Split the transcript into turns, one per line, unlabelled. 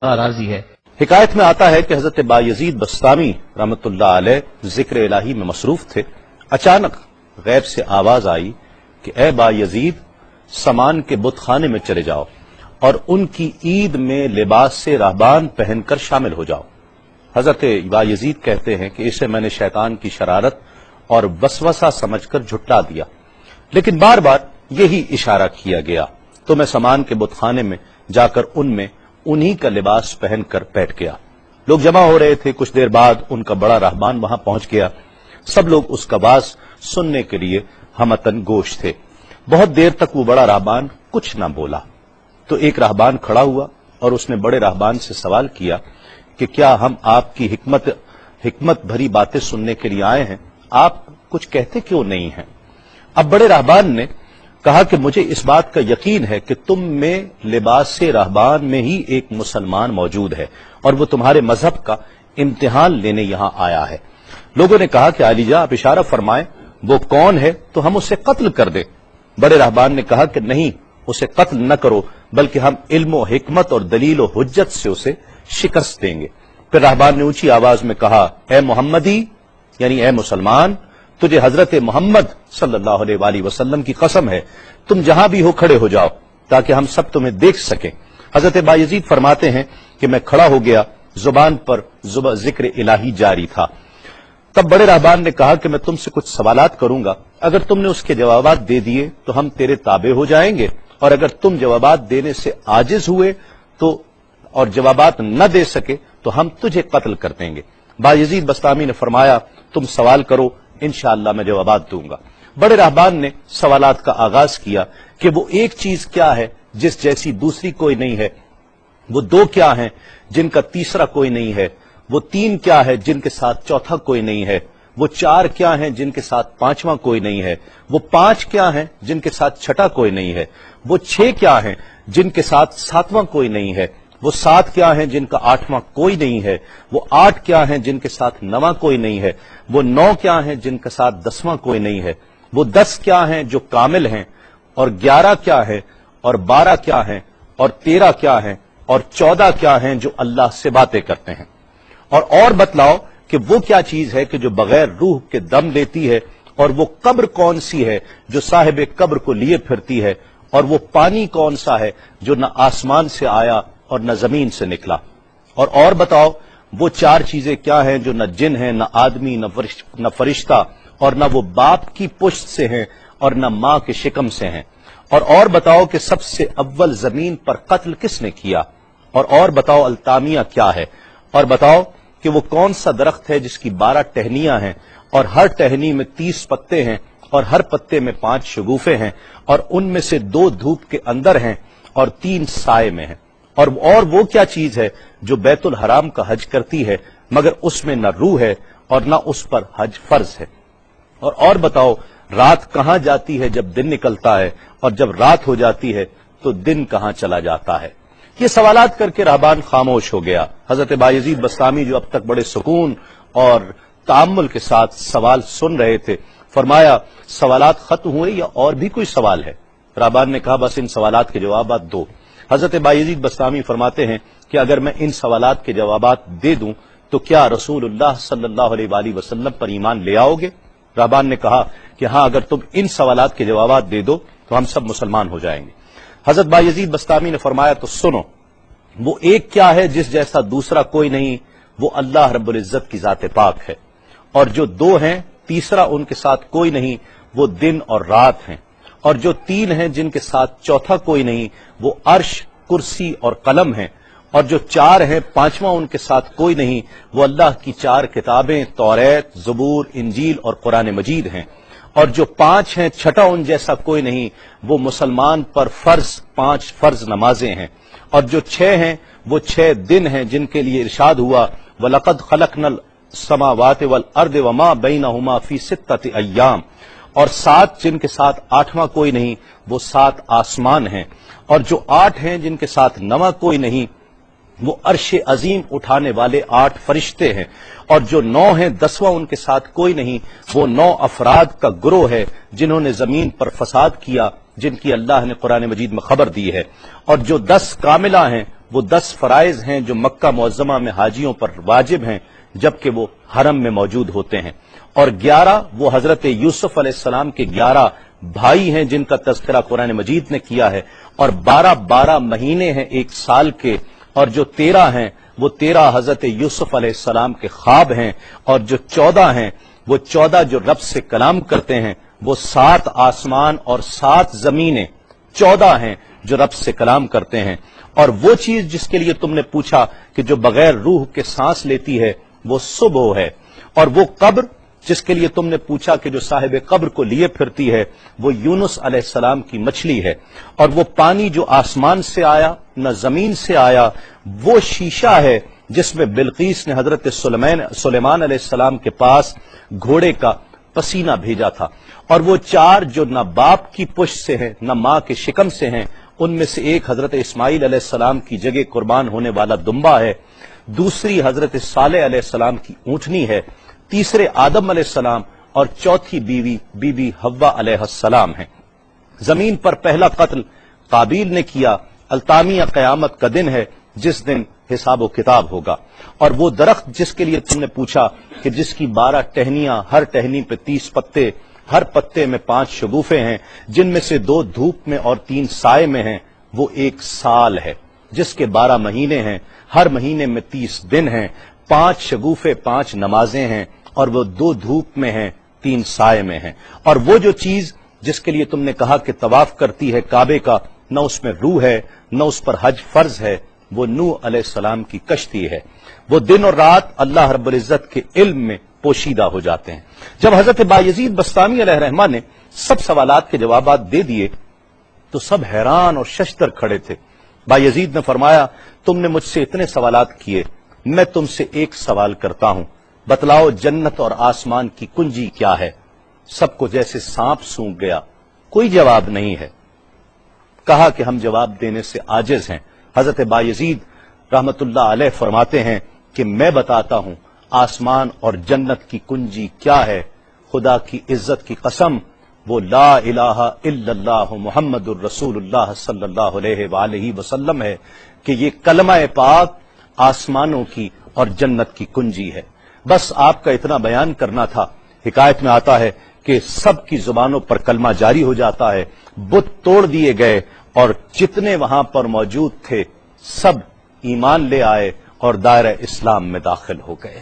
راضی ہے۔
حکایت میں آتا ہے کہ حضرت بایزید بستامی رحمۃ اللہ علیہ ذکر الہی میں مصروف تھے۔ اچانک غیب سے آواز آئی کہ اے بایزید، سامان کے بت خانے میں چلے جاؤ اور ان کی عید میں لباس سے راہبان پہن کر شامل ہو جاؤ۔ حضرت بایزید کہتے ہیں کہ اسے میں نے شیطان کی شرارت اور وسوسہ سمجھ کر جھٹلا دیا، لیکن بار بار یہی اشارہ کیا گیا تو میں سامان کے بت خانے میں جا کر ان میں انہی کا لباس پہن کر بیٹھ گیا۔ لوگ جمع ہو رہے تھے، کچھ دیر بعد ان کا بڑا رہبان وہاں پہنچ گیا۔ سب لوگ اس کا باز سننے کے لیے ہمتن گوش تھے۔ بہت دیر تک وہ بڑا رہبان کچھ نہ بولا تو ایک رہبان کھڑا ہوا اور اس نے بڑے رہبان سے سوال کیا کہ کیا ہم آپ کی حکمت بھری باتیں سننے کے لیے آئے ہیں؟ آپ کچھ کہتے کیوں نہیں ہیں؟ اب بڑے رہبان نے کہا کہ مجھے اس بات کا یقین ہے کہ تم میں لباس سے رہبان میں ہی ایک مسلمان موجود ہے اور وہ تمہارے مذہب کا امتحان لینے یہاں آیا ہے۔ لوگوں نے کہا کہ علی جاں آپ اشارہ فرمائیں، وہ کون ہے تو ہم اسے قتل کر دیں۔ بڑے رہبان نے کہا کہ نہیں، اسے قتل نہ کرو، بلکہ ہم علم و حکمت اور دلیل و حجت سے اسے شکست دیں گے۔ پھر رہبان نے اونچی آواز میں کہا، اے محمدی، یعنی اے مسلمان، تجھے حضرت محمد صلی اللہ علیہ وآلہ وسلم کی قسم ہے، تم جہاں بھی ہو کھڑے ہو جاؤ تاکہ ہم سب تمہیں دیکھ سکیں۔ حضرت بایزید فرماتے ہیں کہ میں کھڑا ہو گیا، زبان پر ذکر الہی جاری تھا۔ تب بڑے رہبان نے کہا کہ میں تم سے کچھ سوالات کروں گا، اگر تم نے اس کے جوابات دے دیے تو ہم تیرے تابع ہو جائیں گے، اور اگر تم جوابات دینے سے عاجز ہوئے اور جوابات نہ دے سکے تو ہم تجھے قتل کر دیں گے۔ بایزید بستامی نے فرمایا، تم سوال کرو، انشاءاللہ میں جوابات دوں گا۔ بڑے رہبان نے سوالات کا آغاز کیا کہ وہ ایک چیز کیا ہے جس جیسی دوسری کوئی نہیں ہے، وہ دو کیا ہیں جن کا تیسرا کوئی نہیں ہے، وہ تین کیا ہے جن کے ساتھ چوتھا کوئی نہیں ہے، وہ چار کیا ہیں جن کے ساتھ پانچواں کوئی نہیں ہے، وہ پانچ کیا ہیں جن کے ساتھ چھٹا کوئی نہیں ہے، وہ چھ کیا ہیں جن کے ساتھ ساتواں کوئی نہیں ہے، وہ سات کیا ہیں جن کا آٹھواں کوئی نہیں ہے، وہ آٹھ کیا ہیں جن کے ساتھ نواں کوئی نہیں ہے، وہ نو کیا ہیں جن کے ساتھ دسواں کوئی نہیں ہے، وہ 10 کیا ہیں جو کامل ہیں، اور 11 کیا ہے، اور 12 کیا ہیں، اور 13 کیا ہیں، اور 14 کیا ہیں جو اللہ سے باتیں کرتے ہیں۔ اور بتلاؤ کہ وہ کیا چیز ہے کہ جو بغیر روح کے دم لیتی ہے، اور وہ قبر کون سی ہے جو صاحب قبر کو لیے پھرتی ہے، اور وہ پانی کون سا ہے جو نہ آسمان سے آیا اور نہ زمین سے نکلا۔ اور بتاؤ وہ چار چیزیں کیا ہیں جو نہ جن ہیں، نہ آدمی، نہ فرشتہ، اور نہ وہ باپ کی پشت سے ہیں اور نہ ماں کے شکم سے ہیں۔ اور بتاؤ کہ سب سے اول زمین پر قتل کس نے کیا، اور بتاؤ التامیہ کیا ہے، اور بتاؤ کہ وہ کون سا درخت ہے جس کی 12 ٹہنیاں ہیں اور ہر ٹہنی میں 30 پتے ہیں اور ہر پتے میں 5 شگوفے ہیں، اور ان میں سے 2 دھوپ کے اندر ہیں اور 3 سائے میں ہیں۔ اور وہ کیا چیز ہے جو بیت الحرام کا حج کرتی ہے مگر اس میں نہ روح ہے اور نہ اس پر حج فرض ہے۔ اور بتاؤ رات کہاں جاتی ہے جب دن نکلتا ہے، اور جب رات ہو جاتی ہے تو دن کہاں چلا جاتا ہے۔ یہ سوالات کر کے رہبان خاموش ہو گیا۔ حضرت بایزید بستامی جو اب تک بڑے سکون اور تأمل کے ساتھ سوال سن رہے تھے، فرمایا، سوالات ختم ہوئے یا اور بھی کوئی سوال ہے؟ رہبان نے کہا، بس ان سوالات کے جوابات دو۔ حضرت بایزید بستامی فرماتے ہیں کہ اگر میں ان سوالات کے جوابات دے دوں تو کیا رسول اللہ صلی اللہ علیہ وآلہ وسلم پر ایمان لے آؤ گے؟ رہبان نے کہا کہ ہاں، اگر تم ان سوالات کے جوابات دے دو تو ہم سب مسلمان ہو جائیں گے۔ حضرت بایزید بستامی نے فرمایا، تو سنو، وہ ایک کیا ہے جس جیسا دوسرا کوئی نہیں، وہ اللہ رب العزت کی ذات پاک ہے، اور جو 2 ہیں تیسرا ان کے ساتھ کوئی نہیں، وہ دن اور رات ہیں، اور جو 3 ہیں جن کے ساتھ چوتھا کوئی نہیں، وہ عرش، کرسی اور قلم ہیں، اور جو 4 ہیں 5واں ان کے ساتھ کوئی نہیں، وہ اللہ کی 4 کتابیں توریت، زبور، انجیل اور قرآن مجید ہیں، اور جو 5 ہیں چھٹا ان جیسا کوئی نہیں، وہ مسلمان پر 5 فرض نمازیں ہیں، اور جو 6 ہیں وہ 6 دن ہیں جن کے لیے ارشاد ہوا، وَلَقَدْ خَلَقْنَا السَّمَاوَاتِ وَالْأَرْضِ وَمَا بَيْنَهُمَا فِي 6 أَيَّامٍ، اور 7 جن کے ساتھ 8واں کوئی نہیں، وہ 7 آسمان ہیں، اور جو 8 ہیں جن کے ساتھ 9واں کوئی نہیں، وہ عرش عظیم اٹھانے والے 8 فرشتے ہیں، اور جو 9 ہیں 10واں ان کے ساتھ کوئی نہیں، وہ 9 افراد کا گروہ ہے جنہوں نے زمین پر فساد کیا، جن کی اللہ نے قرآن مجید میں خبر دی ہے، اور جو 10 کاملہ ہیں وہ 10 فرائض ہیں جو مکہ معظمہ میں حاجیوں پر واجب ہیں جبکہ وہ حرم میں موجود ہوتے ہیں، اور 11 وہ حضرت یوسف علیہ السلام کے 11 بھائی ہیں جن کا تذکرہ قرآن مجید نے کیا ہے، اور 12 مہینے ہیں ایک سال کے، اور جو 13 ہیں وہ 13 حضرت یوسف علیہ السلام کے خواب ہیں، اور جو 14 ہیں وہ 14 جو رب سے کلام کرتے ہیں، وہ 7 آسمان اور 7 زمینیں 14 ہیں جو رب سے کلام کرتے ہیں، اور وہ چیز جس کے لیے تم نے پوچھا کہ جو بغیر روح کے سانس لیتی ہے وہ صبح ہے، اور وہ قبر جس کے لیے تم نے پوچھا کہ جو صاحب قبر کو لیے پھرتی ہے وہ یونس علیہ السلام کی مچھلی ہے، اور وہ پانی جو آسمان سے آیا نہ زمین سے آیا وہ شیشہ ہے جس میں بلقیس نے حضرت سلیمان علیہ السلام کے پاس گھوڑے کا پسینہ بھیجا تھا، اور وہ 4 جو نہ باپ کی پشت سے ہیں نہ ماں کے شکم سے ہیں، ان میں سے ایک حضرت اسماعیل علیہ السلام کی جگہ قربان ہونے والا دمبا ہے، دوسری حضرت صالح علیہ السلام کی اونٹنی ہے، تیسرے آدم علیہ السلام، اور چوتھی بیوی بی بی حوا علیہ السلام ہے۔ زمین پر پہلا قتل قابیل نے کیا، التامیہ قیامت کا دن ہے جس دن حساب و کتاب ہوگا، اور وہ درخت جس کے لیے تم نے پوچھا کہ جس کی 12 ٹہنیاں، ہر ٹہنی پہ 30 پتے، ہر پتے میں 5 شگوفے ہیں جن میں سے 2 دھوپ میں اور 3 سائے میں ہیں، وہ 1 سال ہے جس کے 12 مہینے ہیں، ہر مہینے میں 30 دن ہیں، 5 شگوفے 5 نمازیں ہیں، اور وہ 2 دھوپ میں ہیں 3 سائے میں ہیں، اور وہ جو چیز جس کے لیے تم نے کہا کہ طواف کرتی ہے کعبے کا، نہ اس میں روح ہے نہ اس پر حج فرض ہے، وہ نوح علیہ السلام کی کشتی ہے، وہ دن اور رات اللہ رب العزت کے علم میں پوشیدہ ہو جاتے ہیں۔ جب حضرت بایزید بسطامی علیہ الرحمہ نے سب سوالات کے جوابات دے دیے تو سب حیران اور ششدر کھڑے تھے۔ بایزید نے فرمایا تم نے مجھ سے اتنے سوالات کیے، میں تم سے ایک سوال کرتا ہوں، بتلاؤ جنت اور آسمان کی کنجی کیا ہے؟ سب کو جیسے سانپ سونگ گیا، کوئی جواب نہیں ہے۔ کہا کہ ہم جواب دینے سے عاجز ہیں۔ حضرت بایزید رحمت اللہ علیہ فرماتے ہیں کہ میں بتاتا ہوں آسمان اور جنت کی کنجی کیا ہے، خدا کی عزت کی قسم وہ لا الہ الا اللہ محمد الرسول اللہ صلی اللہ علیہ وآلہ وسلم ہے کہ یہ کلمہ پاک آسمانوں کی اور جنت کی کنجی ہے۔ بس آپ کا اتنا بیان کرنا تھا۔ حکایت میں آتا ہے کہ سب کی زبانوں پر کلمہ جاری ہو جاتا ہے، بت توڑ دیے گئے، اور جتنے وہاں پر موجود تھے سب ایمان لے آئے اور دائرہ اسلام میں داخل ہو گئے۔